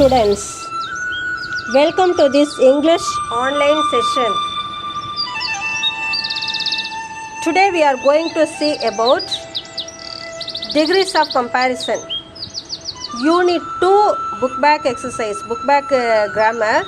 students, welcome to this English online session. Today we are going to see about degrees of comparison. Unit 2 book back exercise, book back grammar,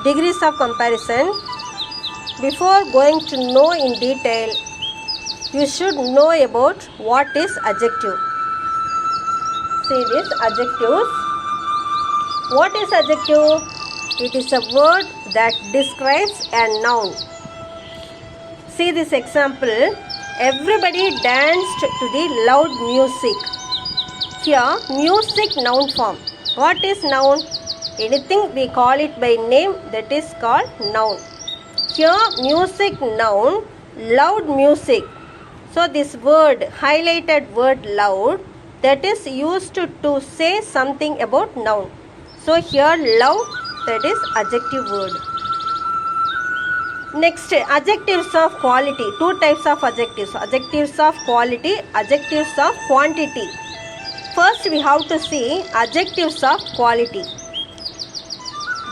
degrees of comparison. Before going to know in detail, you should know about what is adjective. See this adjectives. What is adjective? It is a word that describes a noun. See this example. Everybody danced to the loud music. Here, music noun form. What is noun? Anything we call it by name, that is called noun. Here, music noun, loud music. So this word, highlighted word loud, that is used to say something about noun. So here loud, that is adjective word. Next, adjectives of quality. Two types of adjectives. Adjectives of quality, adjectives of quantity. First we have to see adjectives of quality.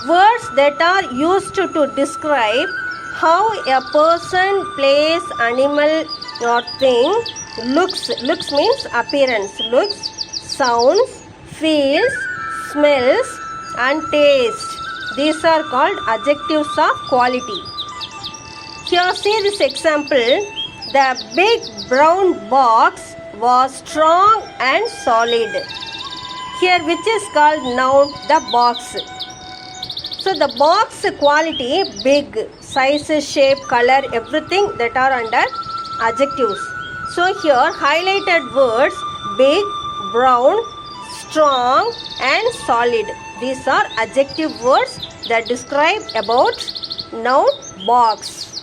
Words that are used to describe how a person, place, animal or thing looks. Looks means appearance. Looks, sounds, feels, smells and taste. These are called adjectives of quality. Here see this example. The big brown box was strong and solid. Here which is called noun? The box. So the box quality, big, size, shape, color, everything that are under adjectives. So here highlighted words big, brown, strong and solid. These are adjective words that describe about noun box.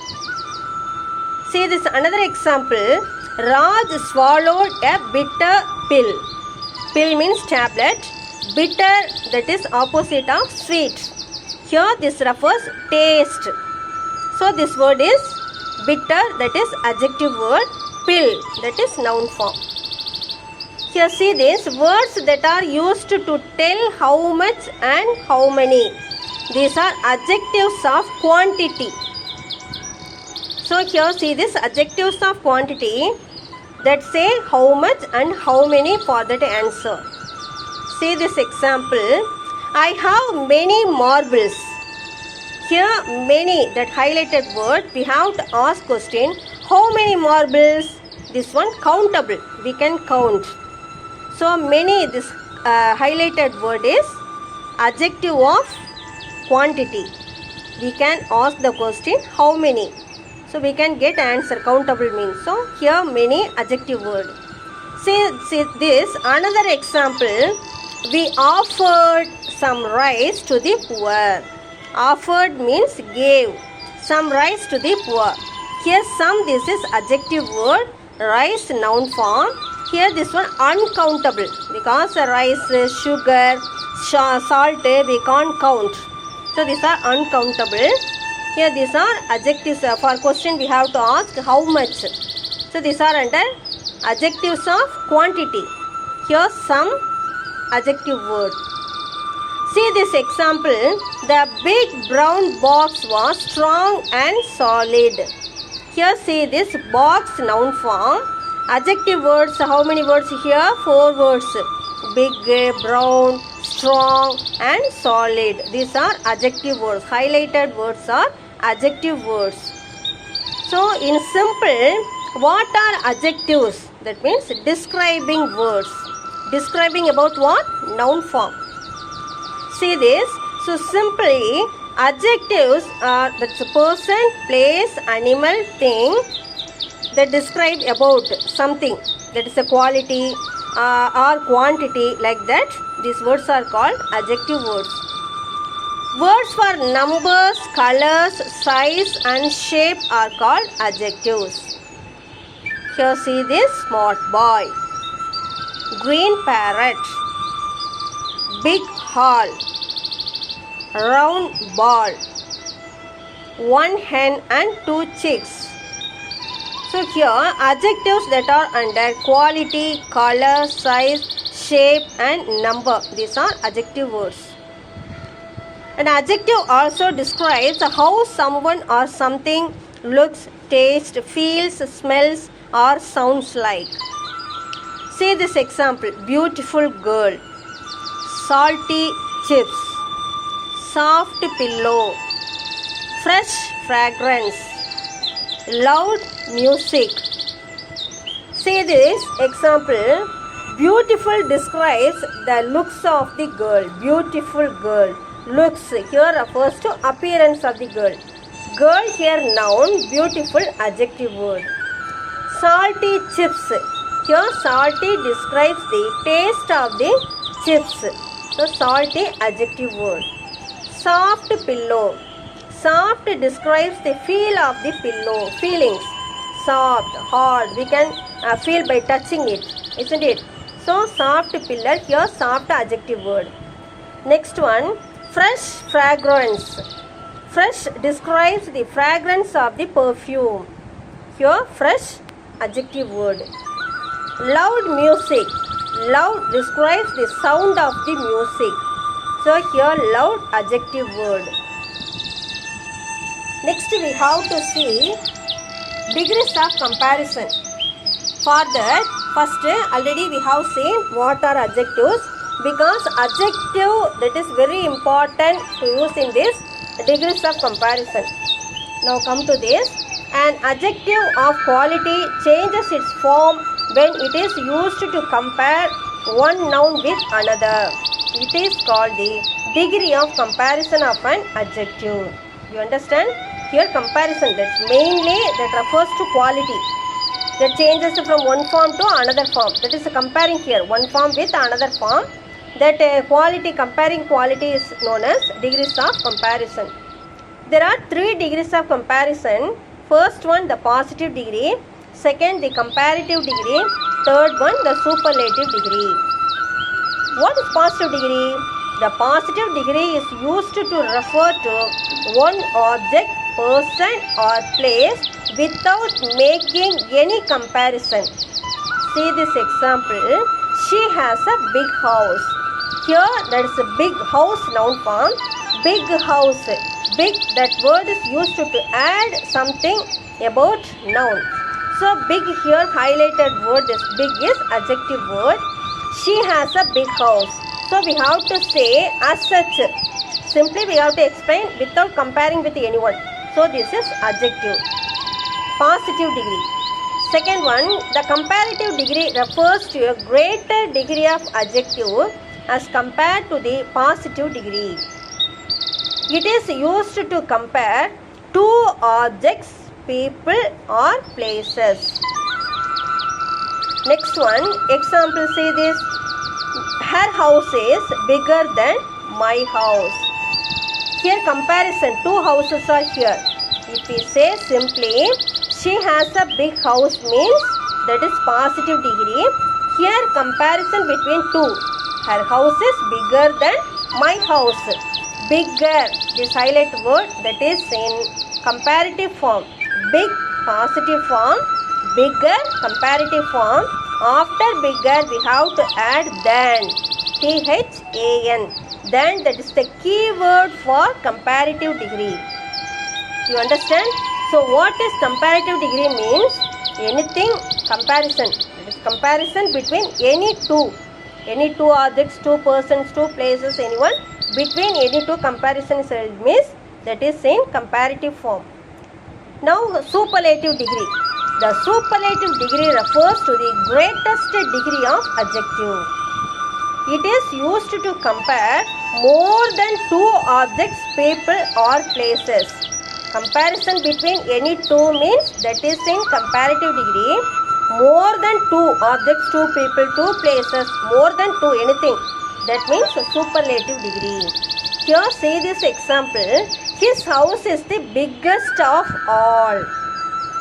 See this another example. Raj swallowed a bitter pill. Pill means tablet. Bitter, that is opposite of sweet. Here this refers taste. So this word is bitter, that is adjective word. Pill, that is noun form. Here see this, words that are used to tell how much and how many. These are adjectives of quantity. So here see this adjectives of quantity that say how much and how many for that answer. See this example. I have many marbles. Here many, that highlighted word, we have to ask question, how many marbles? This one countable, we can count. So many, this highlighted word is adjective of quantity. We can ask the question how many. So we can get answer, countable means. So here many adjective word. See this another example. We offered some rice to the poor. Offered means gave some rice to the poor. Here some, this is adjective word, rice noun form. Here this one uncountable because rice, sugar, salt we can't count. So these are uncountable. Here these are adjectives. For question we have to ask how much. So these are under adjectives of quantity. Here some adjective word. See this example. The big brown box was strong and solid. Here see this box noun form. Adjective words, how many words here? 4 words. Big, brown, strong and solid. These are adjective words. Highlighted words are adjective words. So in simple, what are adjectives? That means describing words. Describing about what? Noun form. See this. So simply adjectives are that's a person, place, animal, thing that describe about something, that is a quality or quantity, like that. These words are called adjective words. Words for numbers, colors, size and shape are called adjectives. Here see this smart boy, green parrot, big hall, round ball, 1 hen and 2 chicks. So here adjectives that are under quality, color, size, shape, and number. These are adjective words. An adjective also describes how someone or something looks, tastes, feels, smells, or sounds like. See this example: beautiful girl, salty chips, soft pillow, fresh fragrance, loud music. See this example: beautiful describes the looks of the girl. Beautiful girl. Looks here refers to appearance of the girl. Girl here noun, beautiful adjective word. Salty chips. Here salty describes the taste of the chips. So salty adjective word. Soft pillow. Soft describes the feel of the pillow. Feelings. Soft, hard. We can feel by touching it, isn't it? So soft pillar, here soft adjective word. Next one, fresh fragrance. Fresh describes the fragrance of the perfume. Here fresh adjective word. Loud music. Loud describes the sound of the music. So here loud adjective word. Next we have to see degrees of comparison. For that, first already we have seen what are adjectives, because adjective that is very important to use in this degrees of comparison. Now come to this. An adjective of quality changes its form when it is used to compare one noun with another. It is called the degree of comparison of an adjective. You understand? Here comparison, that's mainly that refers to quality. That changes from one form to another form. That is comparing here one form with another form. That quality, comparing quality is known as degrees of comparison. There are 3 degrees of comparison. First one, the positive degree. Second, the comparative degree. Third one, the superlative degree. What is positive degree? The positive degree is used to refer to one object, person or place without making any comparison. See this example. She has a big house. Here that is a big house noun form. Big house. Big, that word is used to add something about noun. So big here highlighted word, this big is adjective word. She has a big house. So we have to say as such. Simply we have to explain without comparing with anyone. So this is adjective. Positive degree. Second one, the comparative degree refers to a greater degree of adjective as compared to the positive degree. It is used to compare two objects, people or places. Next one, example, say this. Her house is bigger than my house. Here comparison, 2 houses are here. If we say simply, she has a big house means that is positive degree. Here comparison between 2. Her house is bigger than my house. Bigger, this highlight word, that is in comparative form. Big, positive form. Bigger, comparative form. After bigger we have to add than. T-H-A-N. Then, that is the key word for comparative degree. You understand? So what is comparative degree means? Anything comparison. It is comparison between any two objects, 2 persons, 2 places, anyone. Between any 2 comparisons means that is in comparative form. Now superlative degree. The superlative degree refers to the greatest degree of adjective. It is used to compare more than 2 objects, people or places. Comparison between any 2 means that is in comparative degree. More than 2 objects, 2 people, 2 places, more than 2 anything. That means superlative degree. Here see this example. His house is the biggest of all.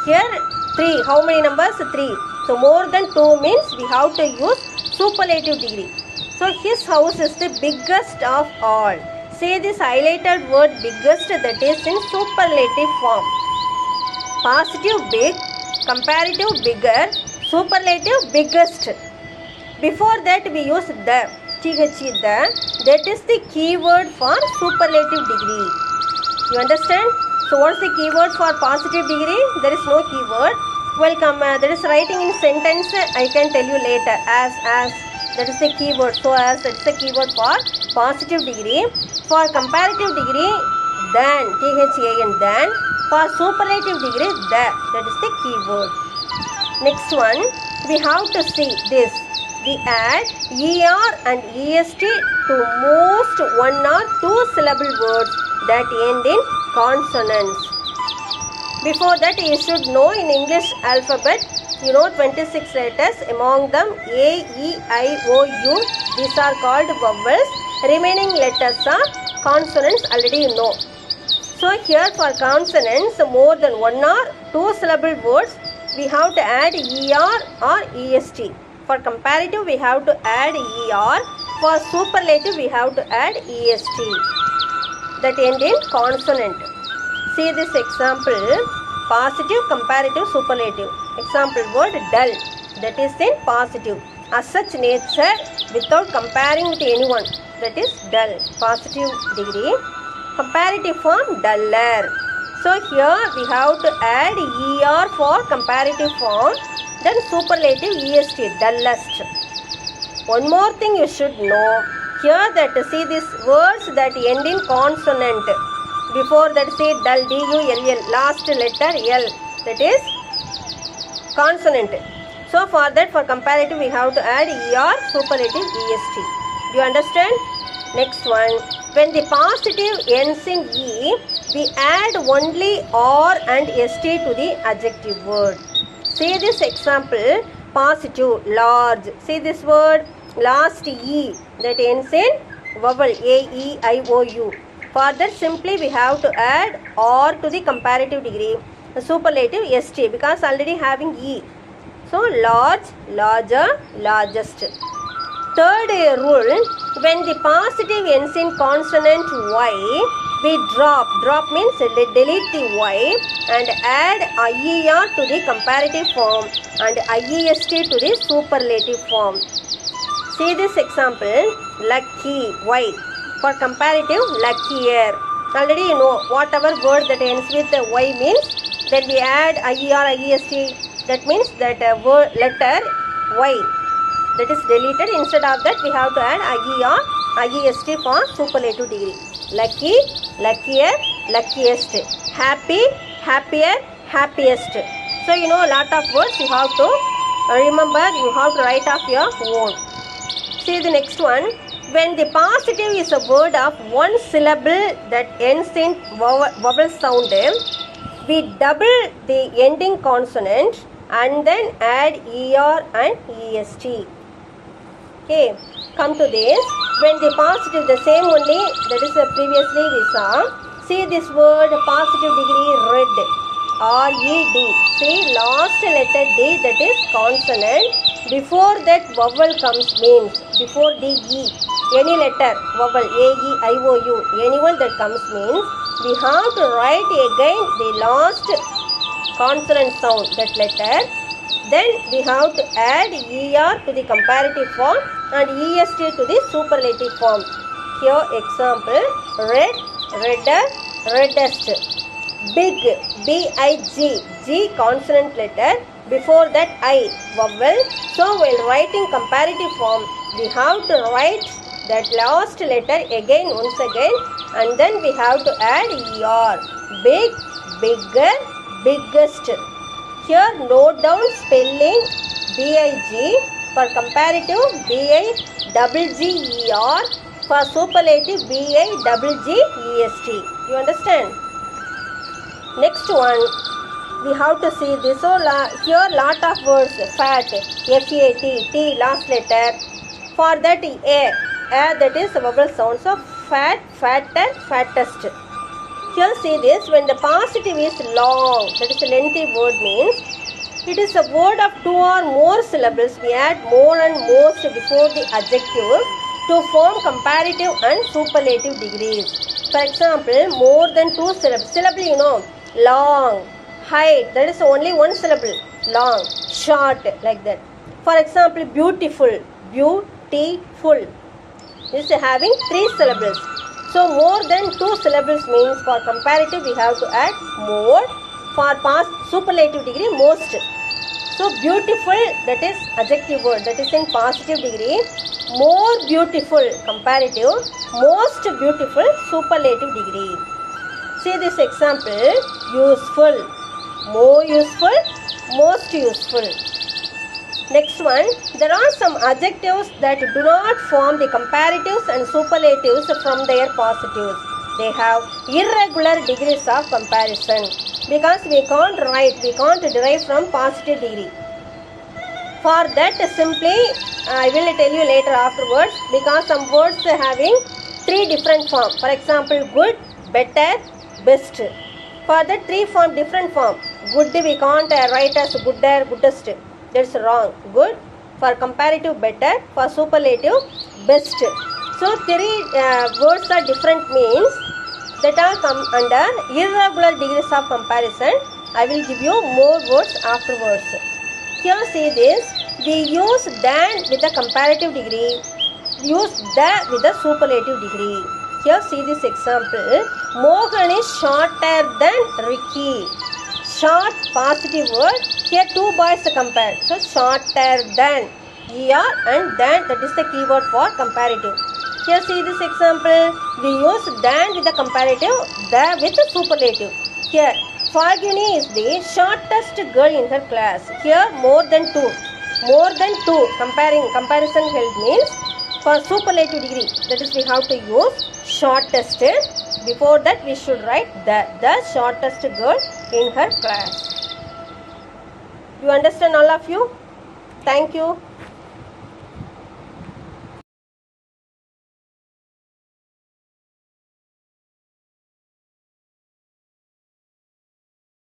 Here 3. How many numbers? 3. So more than 2 means we have to use superlative degree. So his house is the biggest of all. Say this highlighted word biggest, that is in superlative form. Positive big, comparative bigger, superlative biggest. Before that we use the, the, that is the keyword for superlative degree. You understand? So what's the keyword for positive degree? There is no keyword. Welcome, that is writing in sentence, I can tell you later. As, that is the keyword. So as, that is the keyword for positive degree. For comparative degree, than, than. For superlative degree, that is the keyword. Next one, we have to see this. We add er and est to most one or two syllable words that end in consonants. Before that, you should know in English alphabet, 26 letters. Among them, A, E, I, O, U. These are called vowels. Remaining letters are consonants. Already you know. So here for consonants, more than one or two syllable words, we have to add er or est. For comparative, we have to add er. For superlative, we have to add est. That end in consonant. See this example, positive, comparative, superlative. Example word dull, that is in positive. As such nature, without comparing with anyone, that is dull, positive degree. Comparative form, duller. So here we have to add er for comparative form, then superlative est, dullest. One more thing you should know, here that see these words that end in consonant. Before that say dull, D-U-L-L, last letter L, that is consonant. So for that, for comparative, we have to add er, superlative est. Do you understand? Next one, when the positive ends in E, we add only or and st to the adjective word. See this example, positive, large. See this word, last E, that ends in vowel A-E-I-O-U. For that, simply we have to add or to the comparative degree, superlative st, because already having E. So large, larger, largest. Third rule, when the positive ends in consonant Y, we drop means delete the Y and add IER to the comparative form and IEST to the superlative form. See this example, lucky, Y. For comparative, luckier. Already you know whatever word that ends with Y means, then we add IER, IEST. That means that word letter Y, that is deleted. Instead of that, we have to add IER, IEST for superlative degree. Lucky, luckier, luckiest. Happy, happier, happiest. So you know a lot of words you have to remember, you have to write off your own. See the next one. When the positive is a word of one syllable that ends in vowel sound, we double the ending consonant and then add er and est. Okay, come to this. When the positive, the same only, that is previously we saw. See this word, positive degree, red, R-E-D. See last letter D, that is consonant. Before that vowel comes means, before D-E, any letter, vowel A-E-I-O-U, anyone that comes means, we have to write again the last consonant sound, that letter. Then we have to add er to the comparative form and est to the superlative form. Here example, red, redder, reddest. Big, B-I-G, G consonant letter. Before that I, vowel. So while writing comparative form, we have to write that last letter again, once again, and then we have to add er. Big, bigger, biggest. Here note down spelling B-I-G. For comparative, B-I-G-G-E-R. For superlative, B-I-G-G-E-S-T. You understand? Next one, we have to see this. So here lot of words, fat, F-A-T, T last letter. For that A, that is vowel sound. So fat, fatter, fattest. Here see this, when the positive is long, that is a lengthy word means, it is a word of two or more syllables. We add more and most before the adjective to form comparative and superlative degrees. For example, more than two syllables. Syllable, you know, long, height, that is only one syllable, long, short, like that. For example, beautiful, beautiful is having 3 syllables. So more than 2 syllables means for comparative we have to add more. For past superlative degree most. So beautiful, that is adjective word, that is in positive degree. More beautiful comparative, most beautiful superlative degree. See this example, useful, more useful, most useful. Next one, there are some adjectives that do not form the comparatives and superlatives from their positives. They have irregular degrees of comparison because we can't derive from positive degree. For that simply I will tell you later afterwards, because some words are having 3 different forms. For example, good, better, best. For that 3 form different form. Good we can't write as gooder, goodest. That's wrong. Good for comparative better, for superlative best. So 3 words are different means that are come under irregular degrees of comparison. I will give you more words afterwards. Here see this, we use than with the comparative degree, use the with the superlative degree. Here see this example, Mohan is shorter than Ricky. Short positive word, here 2 boys compared, so shorter than, er and than, that is the keyword for comparative. Here see this example, we use than with the comparative, the with the superlative. Here Falguni is the shortest girl in her class. Here more than 2, comparison held means for superlative degree, that is we have to use shortest. Before that we should write the shortest girl in her class. You understand all of you? Thank you.